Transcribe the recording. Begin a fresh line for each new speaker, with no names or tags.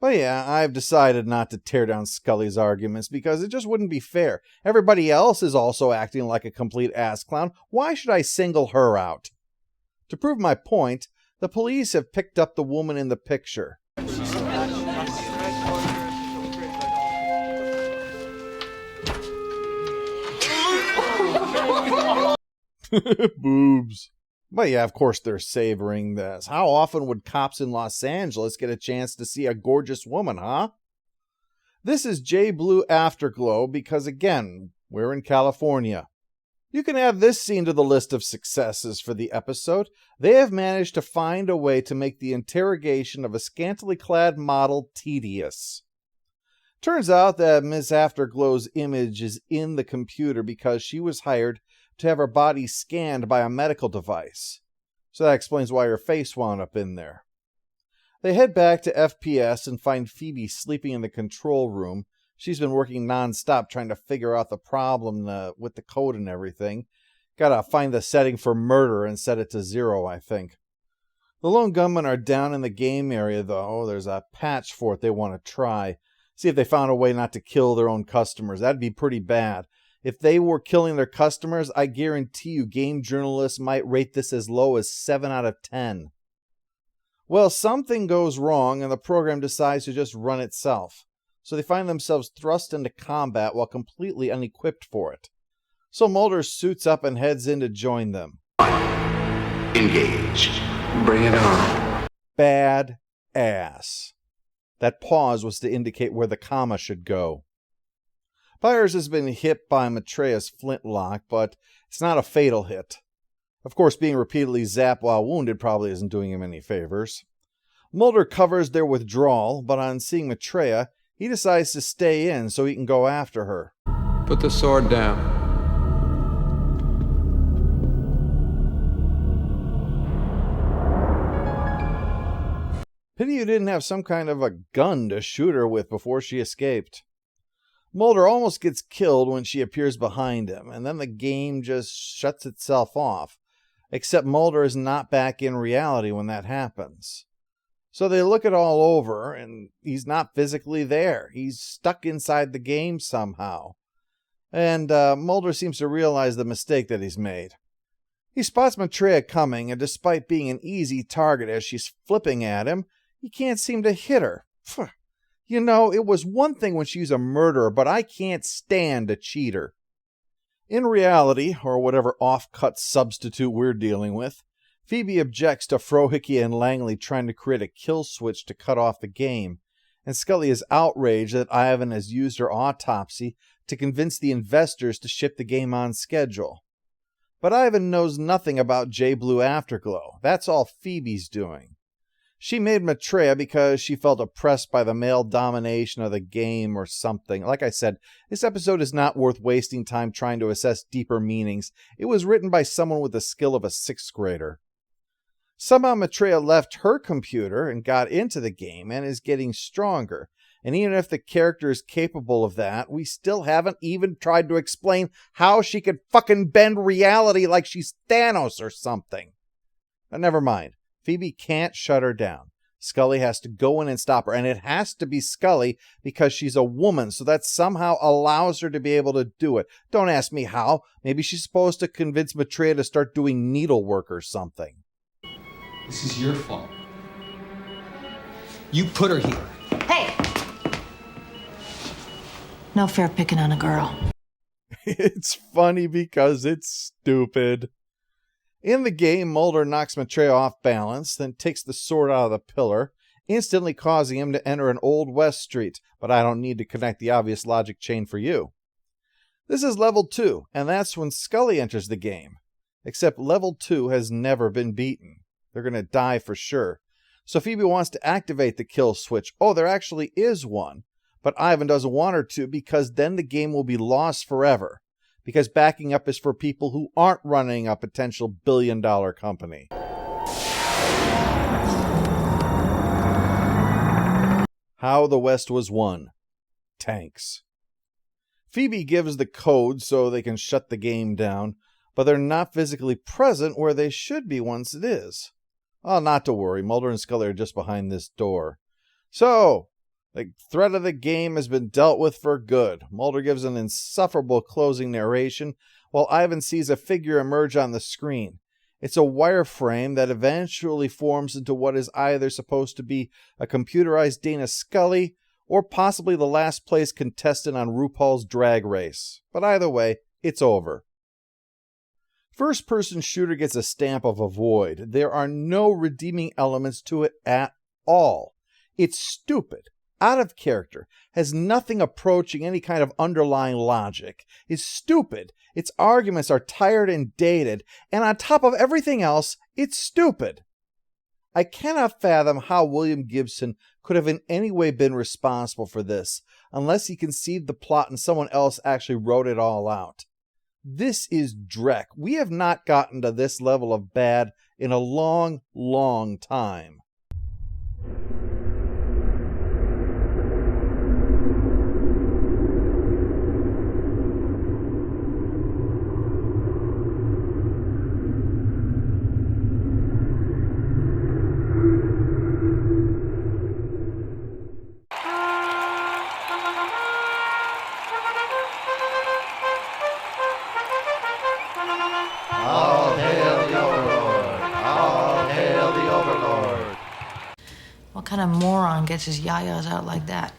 But yeah, I've decided not to tear down Scully's arguments because it just wouldn't be fair. Everybody else is also acting like a complete ass clown. Why should I single her out? To prove my point, the police have picked up the woman in the picture. Boobs. But yeah, of course they're savoring this. How often would cops in Los Angeles get a chance to see a gorgeous woman, huh? This is J Blue Afterglow because, again, we're in California. You can add this scene to the list of successes for the episode. They have managed to find a way to make the interrogation of a scantily clad model tedious. Turns out that Miss Afterglow's image is in the computer because she was hired to have her body scanned by a medical device. So that explains why her face wound up in there. They head back to FPS and find Phoebe sleeping in the control room. She's been working non-stop trying to figure out the problem with the code and everything. Gotta find the setting for murder and set it to 0, I think. The lone gunmen are down in the game area, though. There's a patch for it they want to try. See if they found a way not to kill their own customers. That'd be pretty bad. If they were killing their customers, I guarantee you game journalists might rate this as low as 7 out of 10. Well, something goes wrong and the program decides to just run itself. So they find themselves thrust into combat while completely unequipped for it. So Mulder suits up and heads in to join them.
Engage. Bring it on.
Bad ass. That pause was to indicate where the comma should go. Byers has been hit by Maitreya's flintlock, but it's not a fatal hit. Of course, being repeatedly zapped while wounded probably isn't doing him any favors. Mulder covers their withdrawal, but on seeing Maitreya, he decides to stay in so he can go after her.
Put the sword down.
Pity you didn't have some kind of a gun to shoot her with before she escaped. Mulder almost gets killed when she appears behind him, and then the game just shuts itself off. Except Mulder is not back in reality when that happens. So they look it all over, and he's not physically there. He's stuck inside the game somehow. And Mulder seems to realize the mistake that he's made. He spots Maitreya coming, and despite being an easy target as she's flipping at him, he can't seem to hit her. You know, it was one thing when she's a murderer, but I can't stand a cheater. In reality, or whatever off-cut substitute we're dealing with, Phoebe objects to Frohike and Langley trying to create a kill switch to cut off the game, and Scully is outraged that Ivan has used her autopsy to convince the investors to ship the game on schedule. But Ivan knows nothing about J Blue Afterglow. That's all Phoebe's doing. She made Maitreya because she felt oppressed by the male domination of the game or something. Like I said, this episode is not worth wasting time trying to assess deeper meanings. It was written by someone with the skill of a 6th grader. Somehow Maitreya left her computer and got into the game and is getting stronger. And even if the character is capable of that, we still haven't even tried to explain how she could fucking bend reality like she's Thanos or something. But never mind. Phoebe can't shut her down. Scully has to go in and stop her, and it has to be Scully because she's a woman, so that somehow allows her to be able to do it. Don't ask me how. Maybe she's supposed to convince Maitreya to start doing needlework or something.
This is your fault. You put her here.
Hey! No fair picking on a girl.
It's funny because it's stupid. In the game, Mulder knocks Maitreya off balance, then takes the sword out of the pillar, instantly causing him to enter an Old West street, but I don't need to connect the obvious logic chain for you. This is level 2, and that's when Scully enters the game. Except level 2 has never been beaten. They're going to die for sure. So Phoebe wants to activate the kill switch. Oh, there actually is one. But Ivan doesn't want her to because then the game will be lost forever. Because backing up is for people who aren't running a potential billion-dollar company. How the West was won. Tanks. Phoebe gives the code so they can shut the game down, but they're not physically present where they should be once it is. Oh, not to worry. Mulder and Scully are just behind this door. So, The threat of the game has been dealt with for good. Mulder gives an insufferable closing narration while Ivan sees a figure emerge on the screen. It's a wireframe that eventually forms into what is either supposed to be a computerized Dana Scully or possibly the last place contestant on RuPaul's Drag Race. But either way, it's over. First-person shooter gets a stamp of avoid. There are no redeeming elements to it at all. It's stupid, out of character, has nothing approaching any kind of underlying logic. It's stupid. Its arguments are tired and dated, and on top of everything else, it's stupid. I cannot fathom how William Gibson could have in any way been responsible for this, unless he conceived the plot and someone else actually wrote it all out. This is Drek. We have not gotten to this level of bad in a long, long time.
All hail the Overlord! All hail the Overlord!
What kind of moron gets his yayas out like that?